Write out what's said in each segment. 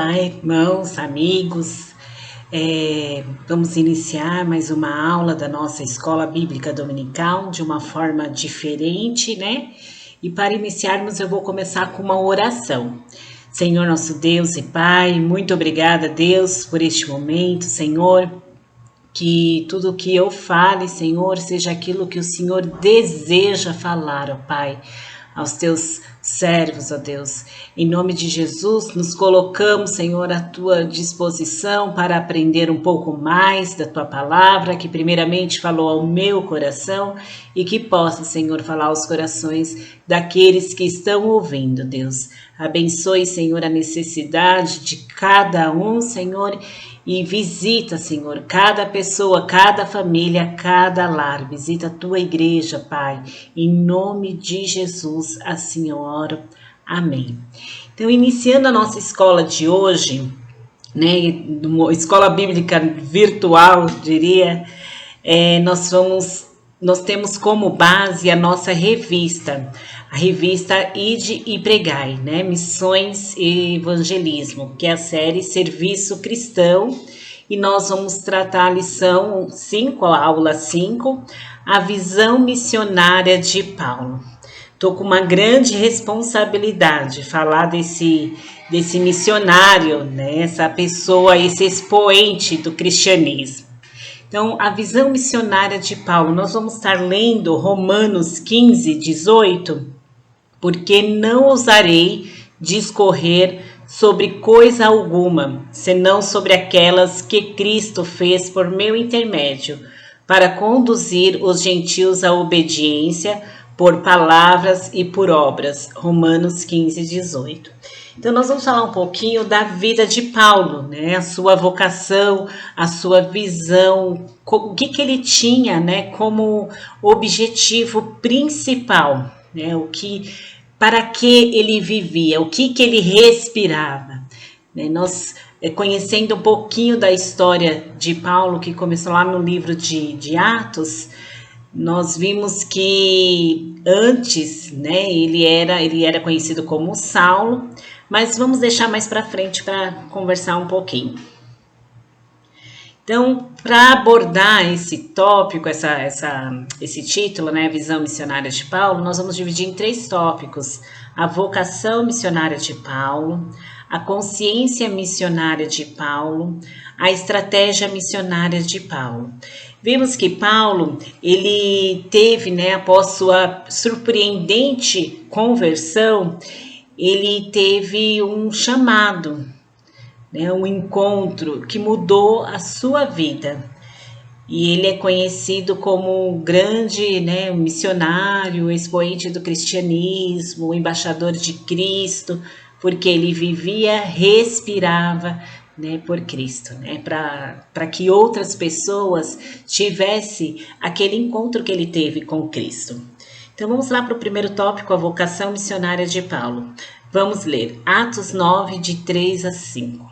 Olá, irmãos, amigos. Vamos iniciar mais uma aula da nossa Escola Bíblica Dominical de uma forma diferente, né? E para iniciarmos, eu vou começar com uma oração. Senhor, nosso Deus e Pai, muito obrigada, Deus, por este momento, Senhor. Que tudo que eu fale, Senhor, seja aquilo que o Senhor deseja falar, ó Pai, aos teus servos, ó Deus. Em nome de Jesus, nos colocamos, Senhor, à tua disposição para aprender um pouco mais da tua palavra, que primeiramente falou ao meu coração e que possa, Senhor, falar aos corações daqueles que estão ouvindo, Deus. Abençoe, Senhor, a necessidade de cada um, Senhor, e visita, Senhor, cada pessoa, cada família, cada lar. Visita a tua igreja, Pai. Em nome de Jesus, assim eu oro. Amém. Então, iniciando a nossa escola de hoje, né, uma escola bíblica virtual, diria, nós temos como base a nossa revista, a revista Ide e Pregai, né? Missões e Evangelismo, que é a série Serviço Cristão, e nós vamos tratar a lição 5, a aula 5, a visão missionária de Paulo. Estou com uma grande responsabilidade falar desse missionário, né? Essa pessoa, esse expoente do cristianismo. Então, a visão missionária de Paulo, nós vamos estar lendo Romanos 15, 18, porque não ousarei discorrer sobre coisa alguma, senão sobre aquelas que Cristo fez por meu intermédio, para conduzir os gentios à obediência por palavras e por obras. Romanos 15, 18. Então, nós vamos falar um pouquinho da vida de Paulo, né? A sua vocação, a sua visão, o que ele tinha, né, como objetivo principal, né? Para que ele vivia, o que ele respirava, né? Nós, conhecendo um pouquinho da história de Paulo, que começou lá no livro de Atos, nós vimos que antes, né, ele era conhecido como Saulo, mas vamos deixar mais para frente para conversar um pouquinho. Então, para abordar esse tópico, esse título, né, Visão Missionária de Paulo, nós vamos dividir em 3 tópicos: a vocação missionária de Paulo, a consciência missionária de Paulo, a estratégia missionária de Paulo. Vimos que Paulo, ele teve, né, após sua surpreendente conversão, ele teve um chamado, né, um encontro que mudou a sua vida. E ele é conhecido como um grande, né, missionário, expoente do cristianismo, embaixador de Cristo, porque ele vivia, respirava, né, por Cristo, né, para que outras pessoas tivessem aquele encontro que ele teve com Cristo. Então vamos lá para o primeiro tópico, a vocação missionária de Paulo. Vamos ler Atos 9, de 3 a 5.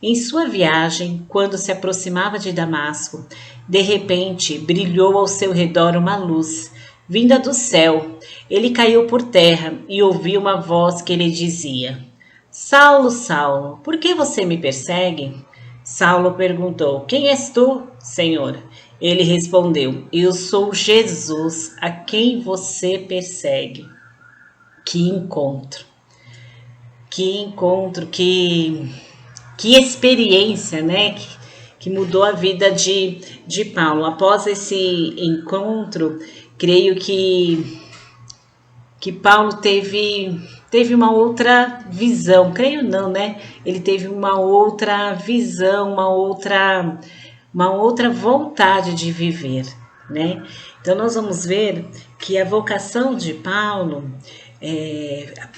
Em sua viagem, quando se aproximava de Damasco, de repente brilhou ao seu redor uma luz, vinda do céu. Ele caiu por terra e ouviu uma voz que lhe dizia: Saulo, Saulo, por que você me persegue? Saulo perguntou: Quem és tu, Senhor? Ele respondeu: Eu sou Jesus, a quem você persegue. Que encontro, que experiência, né? Que mudou a vida de Paulo. Após esse encontro, creio que Paulo teve uma outra visão. Creio não, né? Ele teve uma outra visão, uma outra vontade de viver, né? Então, nós vamos ver que a vocação de Paulo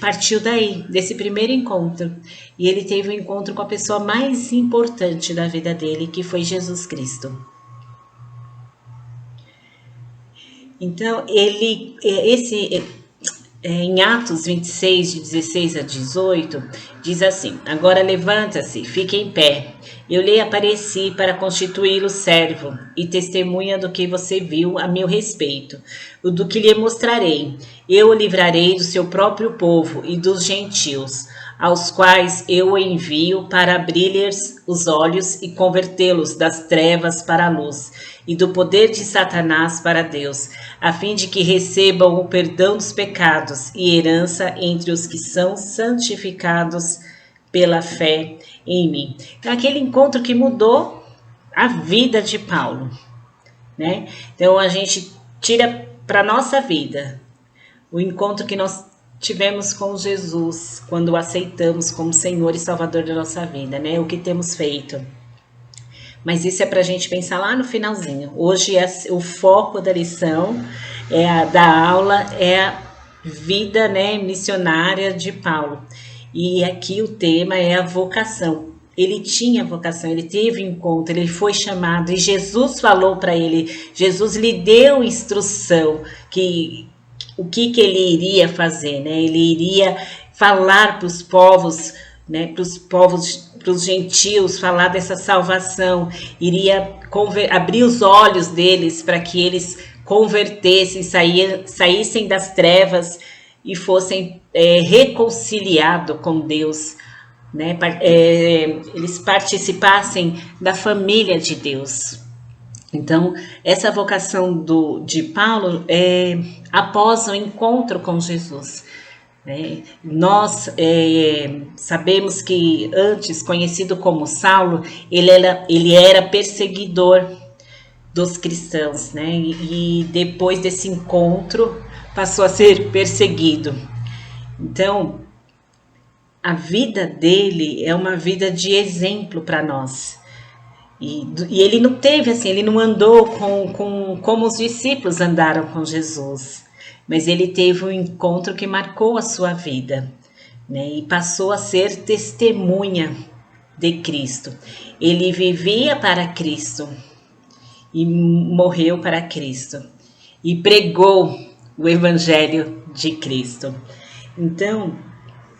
partiu daí, desse primeiro encontro. E ele teve um encontro com a pessoa mais importante da vida dele, que foi Jesus Cristo. Então, em Atos 26, de 16 a 18, diz assim: Agora levanta-se, fique em pé, Eu lhe apareci para constituí-lo servo e testemunha do que você viu a meu respeito, o do que lhe mostrarei. Eu o livrarei do seu próprio povo e dos gentios, aos quais eu o envio para abrir-lhes os olhos e convertê-los das trevas para a luz, e do poder de Satanás para Deus, a fim de que recebam o perdão dos pecados e herança entre os que são santificados pela fé em mim. Então, aquele encontro que mudou a vida de Paulo, né? Então, a gente tira para nossa vida o encontro que nós tivemos com Jesus, quando o aceitamos como Senhor e Salvador da nossa vida, né? O que temos feito. Mas isso é para a gente pensar lá no finalzinho. Hoje o foco da lição, da aula, é a vida, né, missionária de Paulo. E aqui o tema é a vocação. Ele tinha vocação, ele teve encontro, ele foi chamado e Jesus falou para ele, Jesus lhe deu instrução o que ele iria fazer, né? Ele iria falar para os povos, né, para os gentios, falar dessa salvação, iria abrir os olhos deles para que eles convertessem, saíssem das trevas e fossem reconciliados com Deus, né? Eles participassem da família de Deus. Então, essa vocação de Paulo é após o encontro com Jesus. Nós sabemos que antes, conhecido como Saulo, ele era perseguidor dos cristãos, né? E depois desse encontro passou a ser perseguido. Então, a vida dele é uma vida de exemplo para nós. E ele não teve assim, ele não andou como os discípulos andaram com Jesus, mas ele teve um encontro que marcou a sua vida, né? E passou a ser testemunha de Cristo. Ele vivia para Cristo e morreu para Cristo e pregou o Evangelho de Cristo. Então,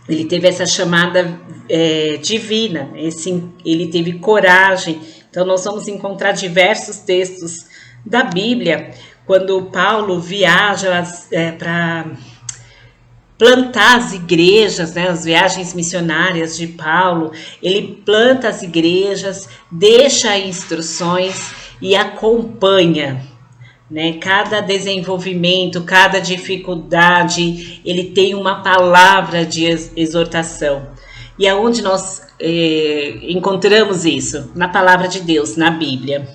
ele teve essa chamada divina, ele teve coragem. Então, nós vamos encontrar diversos textos da Bíblia, quando Paulo viaja para plantar as igrejas, né, as viagens missionárias de Paulo, ele planta as igrejas, deixa instruções e acompanha, né, cada desenvolvimento, cada dificuldade, ele tem uma palavra de exortação. E aonde nós encontramos isso? Na palavra de Deus, na Bíblia.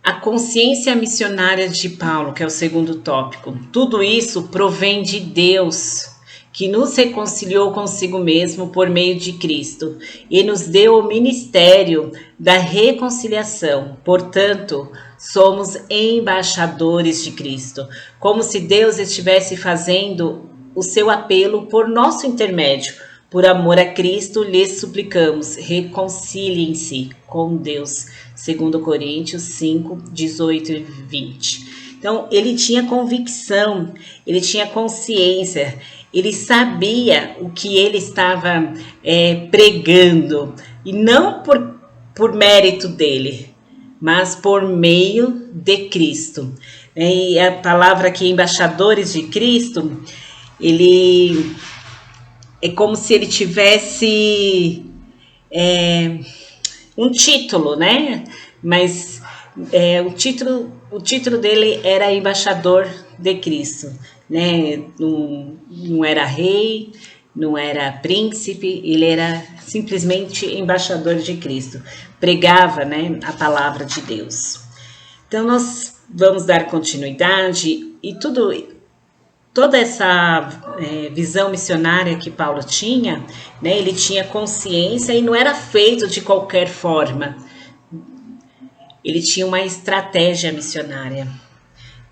A consciência missionária de Paulo, que é o segundo tópico. Tudo isso provém de Deus, que nos reconciliou consigo mesmo por meio de Cristo e nos deu o ministério da reconciliação. Portanto, somos embaixadores de Cristo, como se Deus estivesse fazendo o seu apelo por nosso intermédio. Por amor a Cristo, lhes suplicamos, reconciliem-se com Deus. 2 Coríntios 5, 18 e 20. Então, ele tinha convicção, ele tinha consciência, ele sabia o que ele estava pregando. E não por mérito dele, mas por meio de Cristo. E a palavra aqui, embaixadores de Cristo, ele é como se ele tivesse um título, né? Mas o título dele era embaixador de Cristo, né? Não era rei, não era príncipe, ele era simplesmente embaixador de Cristo. Pregava, né, a palavra de Deus. Então, nós vamos dar continuidade e toda essa visão missionária que Paulo tinha, né, ele tinha consciência e não era feito de qualquer forma. Ele tinha uma estratégia missionária.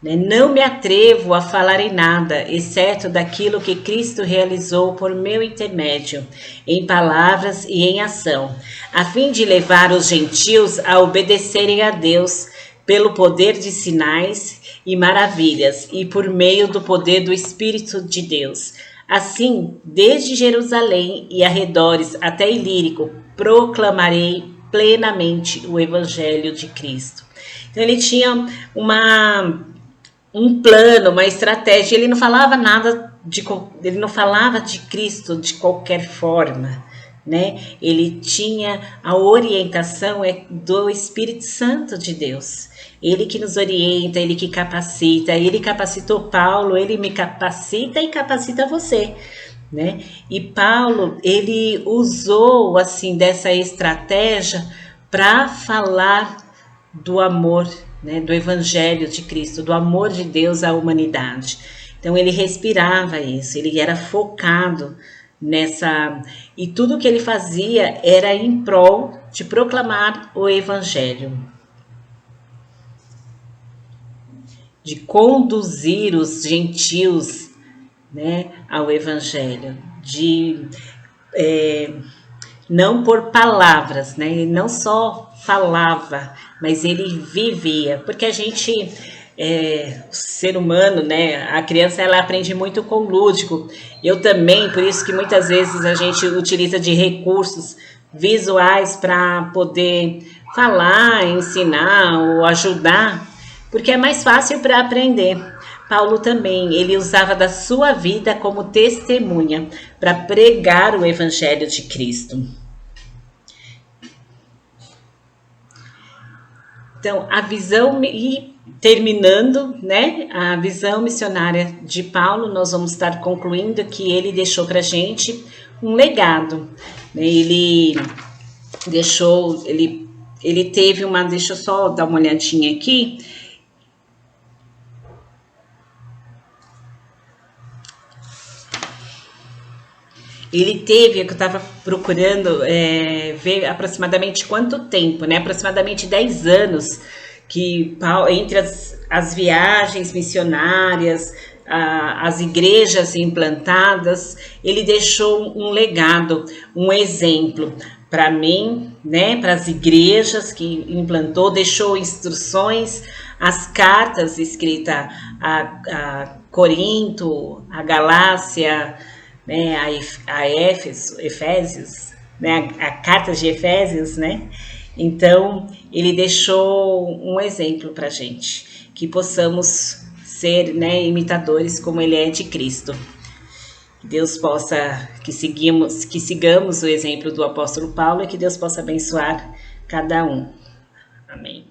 Né? Não me atrevo a falar em nada, exceto daquilo que Cristo realizou por meu intermédio, em palavras e em ação, a fim de levar os gentios a obedecerem a Deus pelo poder de sinais e maravilhas e por meio do poder do Espírito de Deus, Assim, desde Jerusalém e arredores até Ilírico, proclamarei plenamente o evangelho de Cristo. Então ele tinha um plano, uma estratégia. Ele não falava nada ele não falava de Cristo de qualquer forma, né? Ele tinha a orientação do Espírito Santo de Deus. Ele que nos orienta, ele que capacita, ele capacitou Paulo, ele me capacita e capacita você, né? E Paulo, ele usou assim dessa estratégia para falar do amor, né, do evangelho de Cristo, do amor de Deus à humanidade. Então ele respirava isso, ele era focado nessa, e tudo que ele fazia era em prol de proclamar o evangelho, de conduzir os gentios, né, ao evangelho, de não por palavras, né? Ele não só falava, mas ele vivia, porque a gente, o ser humano, né? A criança ela aprende muito com o lúdico. Eu também, por isso que muitas vezes a gente utiliza de recursos visuais para poder falar, ensinar ou ajudar, porque é mais fácil para aprender. Paulo também, ele usava da sua vida como testemunha para pregar o evangelho de Cristo. Então, a visão, e terminando, né, a visão missionária de Paulo, nós vamos estar concluindo que ele deixou para a gente um legado. Ele deixou, ele teve uma, deixa eu só dar uma olhadinha aqui. Ele teve, eu estava procurando ver aproximadamente quanto tempo, né? Aproximadamente 10 anos que entre as viagens missionárias, as igrejas implantadas, ele deixou um legado, um exemplo para mim, né? Para as igrejas que implantou, deixou instruções, as cartas escritas a Corinto, a Galácia, né, a Efésios, né, a carta de Efésios, né? Então, ele deixou um exemplo para a gente, que possamos ser, né, imitadores como ele é de Cristo. Que Deus possa, que sigamos o exemplo do apóstolo Paulo e que Deus possa abençoar cada um. Amém.